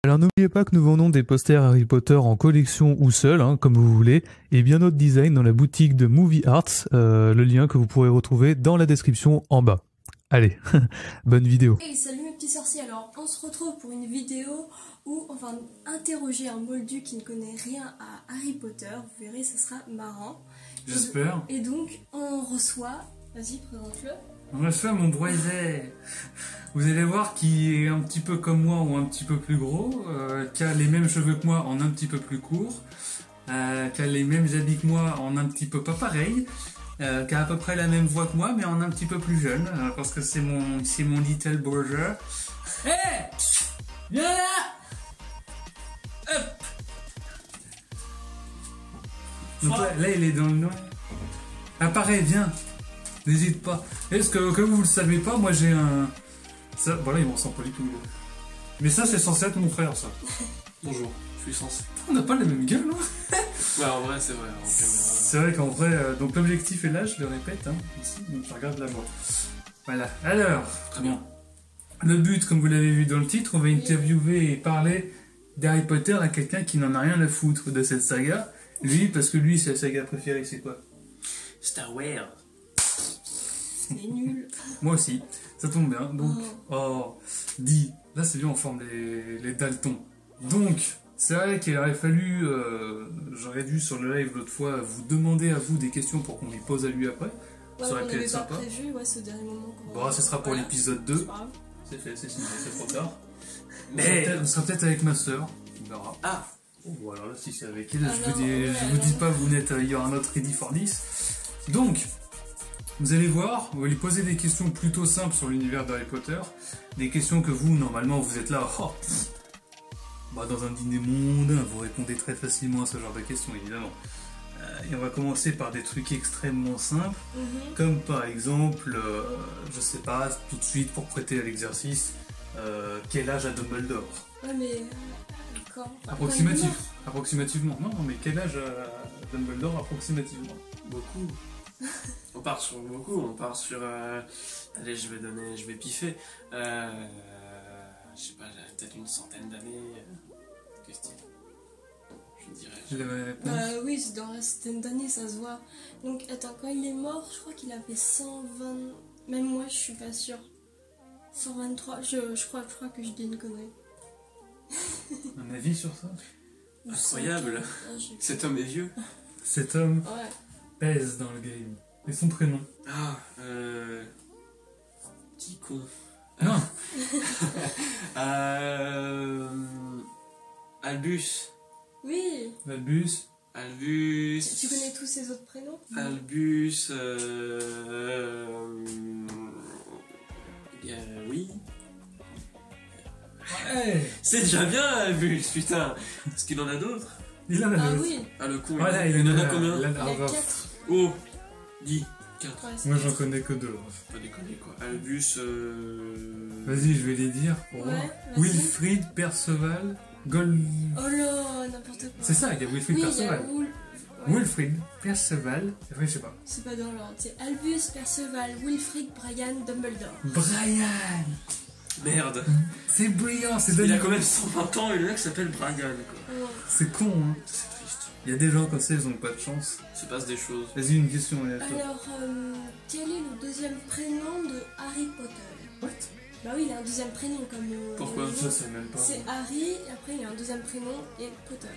Alors n'oubliez pas que nous vendons des posters Harry Potter en collection ou seul, comme vous voulez, et bien d'autres designs dans la boutique de Movie Arts, le lien que vous pourrez retrouver dans la description en bas. Allez, bonne vidéo. Hey, salut mes petits sorciers, alors on se retrouve pour une vidéo où on va interroger un moldu qui ne connaît rien à Harry Potter, vous verrez, ça sera marrant. J'espère. Et donc on reçoit, vas-y présente-le. On reçoit mon Broiset. Vous allez voir qu'il est un petit peu comme moi ou un petit peu plus gros, qui a les mêmes cheveux que moi en un petit peu plus court, qui a les mêmes habits que moi en un petit peu pas pareil, qui a à peu près la même voix que moi mais en un petit peu plus jeune, parce que c'est mon little brother. Hé, viens là. Hop. Donc là il est dans le noir. Apparaît, viens. N'hésite pas. Est-ce que vous le savez pas, moi j'ai un... Ça, voilà, il m'en sent pas du tout. Mais ça, c'est censé être mon frère, ça. Bonjour, je suis censé. On n'a pas la même gueule, hein. Ouais, en vrai, c'est vrai. En caméra. C'est vrai qu'en vrai, donc l'objectif est là, je le répète, ici, donc je regarde la voix. Voilà. Alors, Très bien. le but, comme vous l'avez vu dans le titre, on va interviewer et parler d'Harry Potter à quelqu'un qui n'en a rien à foutre de cette saga. Lui, parce que lui, sa saga préférée, c'est quoi? Star Wars. C'est nul. Moi aussi, ça tombe bien. Donc, dit, là c'est bien on forme les Daltons. Donc, c'est vrai qu'il aurait fallu, j'aurais dû sur le live l'autre fois vous demander à vous des questions pour qu'on lui pose à lui après. Ouais, ça aurait on pu n'avait être pas sympa. prévu, ouais, ce dernier moment. Bon, ce sera pour Voilà. l'épisode 2. C'est pas grave. C'est fait, c'est signé, c'est trop tard. Mais- On sera peut-être avec ma soeur. On verra. Ah, Oh, voilà, là, si c'est avec elle, Alors, je vous dis alors. pas, vous n'êtes, il y aura un autre ready for 10. Donc, vous allez voir, on va lui poser des questions plutôt simples sur l'univers d'Harry Potter. Des questions que vous, normalement, vous êtes là, dans un dîner mondain, vous répondez très facilement à ce genre de questions, évidemment. Et on va commencer par des trucs extrêmement simples, comme par exemple, je sais pas, tout de suite pour prêter à l'exercice, quel âge a Dumbledore? Ouais, mais. Quand Approximatif. Approximativement. Non, mais quel âge a Dumbledore approximativement? beaucoup. On part sur beaucoup, on part sur... Allez, je vais piffer. Je sais pas, j'avais peut-être une centaine d'années. Qu'est-ce que je dirais. Oui, c'est dans la centaine d'années, ça se voit. Donc, attends, quand il est mort, je crois qu'il avait 120... Même moi, je suis pas sûre. 123, je crois que je dis une connerie. Un avis sur ça? Ou Incroyable. 115. Ah, j'ai- Cet homme est vieux. Cet homme Ouais. pèse dans le game. Et son prénom? Ah, Petit con. Non. Albus. Oui. Albus. Tu connais tous ces autres prénoms? Albus, oui. Ouais. C'est déjà bien, Albus, putain. Est-ce qu'il en a d'autres? Il en a Ah d'autres. oui. Ah, le con, Voilà, il en a combien? il en Il y a a 20. 4. Oh, 10, 4. Ouais, c'est Moi j'en quatre. connais que 2. Faut pas déconner, quoi. Albus, Vas-y, je vais les dire pour Ouais, voir. vas-y. Wilfrid Perceval Gold. Oh là, n'importe quoi. C'est ça, il y a Wilfrid Oui, il y a Perceval. Ouais. Wilfrid Perceval. Après, je sais pas. C'est pas dans l'ordre. C'est Albus, Perceval, Wilfrid, Brian, Dumbledore. Brian. merde. C'est brillant, c'est Il a dingue. quand même 120 ans et le mec s'appelle Brian, quoi. Ouais. C'est con, hein. C'est triste. Il y a des gens comme ça, ils ont pas de chance. Il se passe des choses. Vas-y, une question, Léa. Alors, quel est le deuxième prénom de Harry Potter? What? Bah oui, il a un deuxième prénom comme... Pourquoi le Ça, jeu. c'est même pas. C'est Harry, et après il a un deuxième prénom, et Potter.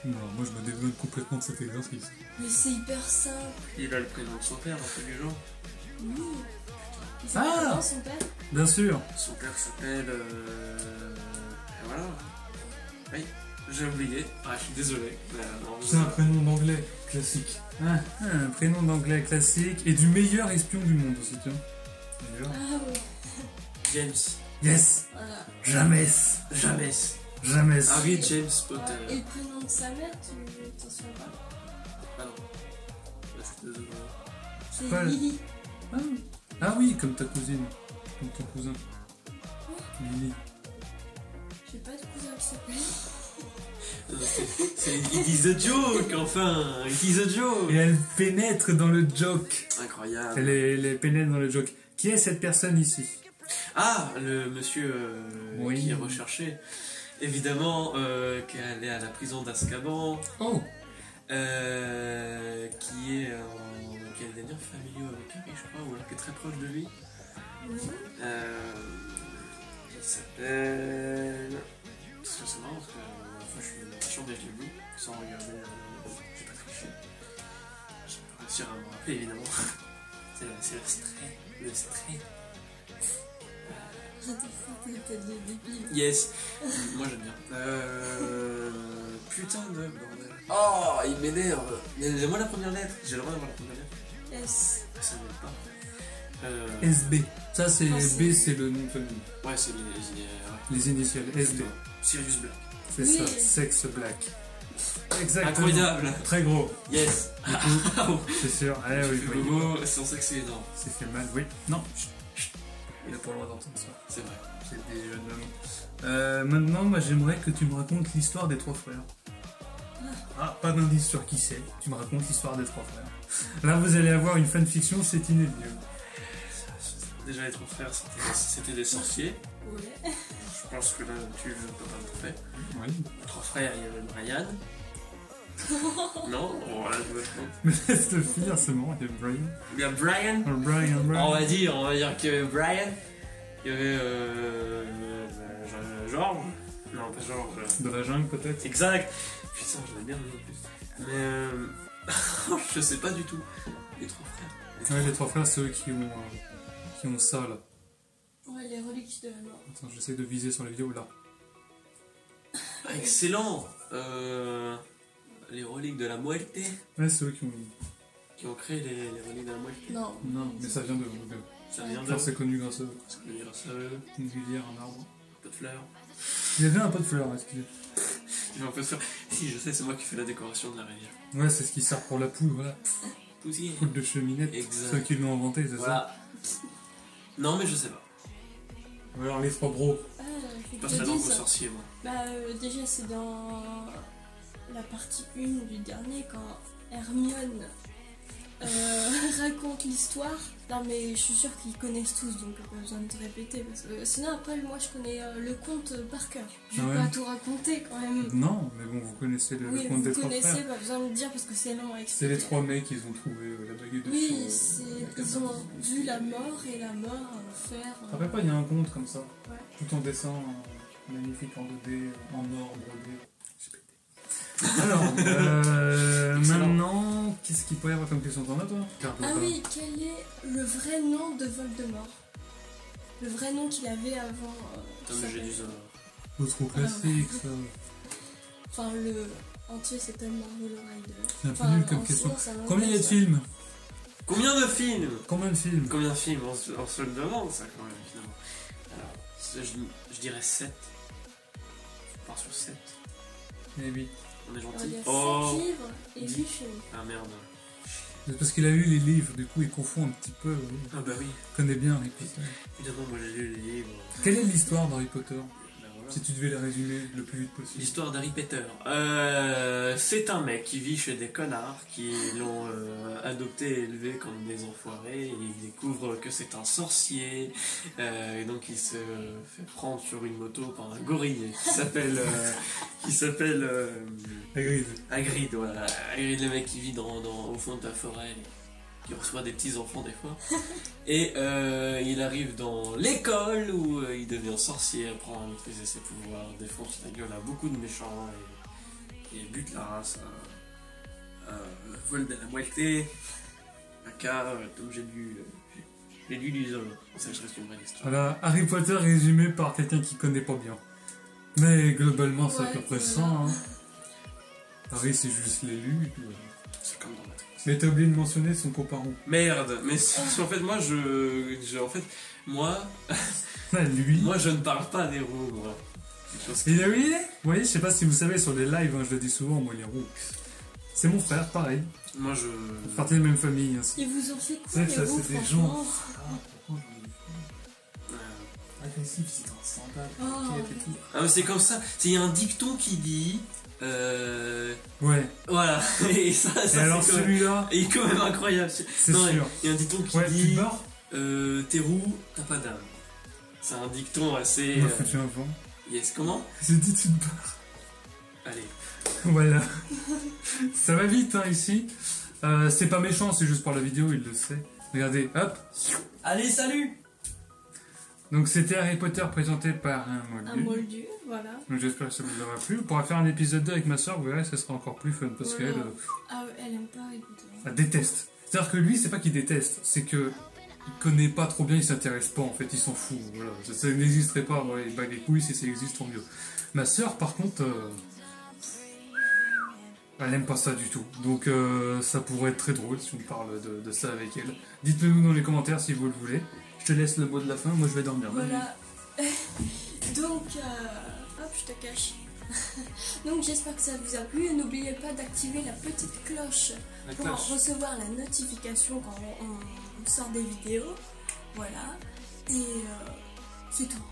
Non, moi je me développe complètement de cet exercice. Mais c'est hyper simple. Il a le prénom de son père, un peu du genre. Oui. Il s'appelle Ah comment son père? Bien sûr. Son père s'appelle... Voilà. Oui, j'ai oublié. Ah, je suis désolé. Non, C'est un prénom d'anglais classique. Un prénom d'anglais classique et du meilleur espion du monde aussi, tiens. D'ailleurs. Ah ouais, James. Yes. voilà. Jamais. Jamais. Jamais. Harry James Potter. Et le prénom de sa mère, tu t'en souviens pas? Ah non. Là, je suis désolé. C'est Pas- Lily. Ah oui, comme ta cousine. Comme ton cousin. Lily. J'ai pas de cousin qui s'appelle. C'est It is a joke, enfin. It is a joke. Et elle pénètre dans le joke. Incroyable. Elle pénètre dans le joke. Qui est cette personne ici? Ah, le monsieur Oui. qui est recherché. Évidemment, qui est allé à la prison d'Azkaban, Oh, qui est qui a des liens familiaux avec Harry, je crois, ou alors qui est très proche de lui. Oui. Il s'appelle... Parce que c'est marrant, parce que je suis sachant dès que je l'ai vu, sans regarder, j'ai pas triché. Je vais pas réussir à me rappeler, évidemment. C'est le stray. Le stray. Arrête de faire tes têtes de débile. Yes. Moi j'aime bien. Putain de bordel. Oh, il m'énerve. Donne-moi la première lettre. J'ai le droit d'avoir la première lettre. S. Ça ne m'aide pas. SB. Ça, c'est Ah, B, c'est le nom de famille. Ouais, c'est Les initiales SB. Sirius Black. C'est Oui. ça, Sex Black. Exactement. Incroyable. Très gros. Yes. Du coup, c'est sûr. Eh oui, oui. Bobo, c'est pour ça que c'est énorme. C'est fait mal, oui. Non. Chut. Il a pas le droit d'entendre ça. C'est vrai. C'est des jeunes hommes. Maintenant, moi, j'aimerais que tu me racontes l'histoire des trois frères. Ah, pas d'indice sur qui c'est. Tu me racontes l'histoire des trois frères. Là, vous allez avoir une fanfiction, c'est inédit. Déjà, les trois frères, c'était des sorciers. Ouais. Je pense que là, tu peux pas me tromper. Oui. Les trois frères, il y avait Brian. Non, bon, là, je me trompe. Mais laisse-le finir, c'est marrant, il y a Brian. Il y a Brian. Brian. On va dire qu'il y avait Brian. Il y avait Georges. Non, pas Georges. De la jungle, peut-être. Exact. Putain, je l'aime bien en plus. Mais je sais pas du tout. Les trois frères. Ouais, les trois frères, c'est eux qui ont ça, là. Ouais, les reliques de la mort. Attends, j'essaie de viser sur la vidéo, là. Ah, excellent. Les reliques de la Muerte. Ouais, c'est eux Qui ont créé les reliques de la Muerte. Non. Non, mais ça vient de... Ça vient de... Genre, c'est connu grâce à eux. Parce que grâce à eux, Une rivière, un arbre. un peu de fleurs. Il y avait un pot de fleurs, excusez. Il y a un peu de fleurs. Si, je sais, c'est moi qui fais la décoration de la rivière. Ouais, c'est ce qui sert pour la poudre, voilà. Poussière. Poudre de cheminette. Exact. Ceux qui l'ont inventé, c'est Voilà. Non, mais je sais pas. ça. Ou alors les trois bros. Ah, faut Je que passe je la langue aux dise. sorciers, moi. Bah, déjà, c'est dans la partie 1 du dernier, quand Hermione raconte l'histoire. Non, mais je suis sûre qu'ils connaissent tous, donc pas besoin de te répéter. Parce que sinon, après, moi, je connais le conte par cœur. Je vais Ah ouais. pas tout raconter quand même. Non, mais bon, vous connaissez le Oui, conte des vous trois connaissez, frères. pas besoin de dire parce que c'est long à C'est expliquer. les trois mecs, ils ont trouvé la baguette de Oui, feu. ils ont vu la mort et la mort faire. Tu te rappelles pas, il y a un conte comme ça. Ouais. Tout en dessin magnifique en 2D, en or, brodé. J'ai pété. Alors, maintenant, qu'est-ce qu'il pourrait y avoir comme question? T'en as, toi? Ah oui, quel est le vrai nom de Voldemort? Le vrai nom qu'il avait avant. Tom sa- Gédusor. Trop classique, ça. Enfin, le entier c'est tellement Marvel Rider. C'est un peu nul comme question. Combien il y a de films? Combien de films? Combien de films? Combien de films? On se le demande, ça, quand même, finalement. Alors, je dirais 7. Je pars sur 7. Eh oui. On est Il y gentil. a 7 Oh! livres et 8 films. Ah merde. C'est parce qu'il a lu les livres, du coup il confond un petit peu. Ah bah oui. Il connaît bien Harry Potter. Évidemment, moi j'ai lu les livres. Quelle est l'histoire d'Harry Potter? Bah voilà. Si tu devais la résumer le plus vite possible. L'histoire d'Harry Potter. C'est un mec qui vit chez des connards qui l'ont adopté et élevé comme des enfoirés. Et il découvre que c'est un sorcier. Et donc il se fait prendre sur une moto par un gorille qui s'appelle Hagrid. Hagrid. Voilà. Hagrid, le mec qui vit au fond de la forêt. Qui reçoit des petits enfants des fois. Et il arrive dans l'école où il devient sorcier, apprend à maîtriser ses pouvoirs, défonce la gueule à beaucoup de méchants et bute la race. Vol de la moitié. Comme j'ai lu l'isole. Ça, je reste une vraie histoire. Voilà, Harry Potter résumé par quelqu'un qui connaît pas bien. Mais globalement, c'est à peu près ça. Hein. Harry, c'est juste l'élu. Et puis voilà. C'est comme dans Matrix. Mais t'as oublié de mentionner son copain. Merde, mais en fait, moi, moi, je ne parle pas des roues, moi. Et là, oui, vous voyez, je sais pas si vous savez, sur les lives, hein, je le dis souvent, moi, les roues. C'est mon frère, pareil. Moi, je. On fait partie de la même famille. Hein. Ils vous ont fait quoi C'est les ça, roues, c'est des franchement Agressif, c'est un scandale. Oh. Et tout. Ah, mais c'est comme ça. Il y a un dicton qui dit. Ouais. Voilà. Et ça Et alors c'est quand même, celui-là, il est quand même incroyable. c'est Non, sûr. il y a un dicton qui Ouais, tu dit. te barres. Tes roues, t'as pas d'âme. C'est un dicton assez. Il m'a foutu un vent. Yes, comment? J'ai dit tu te barres. Allez. Voilà. Ça va vite hein, ici. C'est pas méchant, c'est juste pour la vidéo, il le sait. Regardez, hop. Allez, salut! Donc c'était Harry Potter présenté par un moldu. Un moldu, voilà. Donc j'espère que ça vous aura plu. On pourra faire un épisode 2 avec ma soeur, vous verrez, ça sera encore plus fun parce Voilà. qu'elle Ah ouais, elle aime pas Harry Potter. elle déteste. C'est-à-dire que lui, c'est pas qu'il déteste, c'est que il connaît pas trop bien, il s'intéresse pas en fait, il s'en fout. Voilà. Ça n'existerait pas, ouais, il bat les couilles, si ça existe, tant mieux. Ma soeur, par contre, elle aime pas ça du tout. Donc ça pourrait être très drôle si on parle de ça avec elle. Dites-le nous dans les commentaires si vous le voulez. Je te laisse le mot de la fin, moi je vais dormir. Voilà. Donc, hop, je te cache. Donc j'espère que ça vous a plu et n'oubliez pas d'activer la petite cloche La pour cloche. recevoir la notification quand on sort des vidéos. Voilà. Et c'est tout.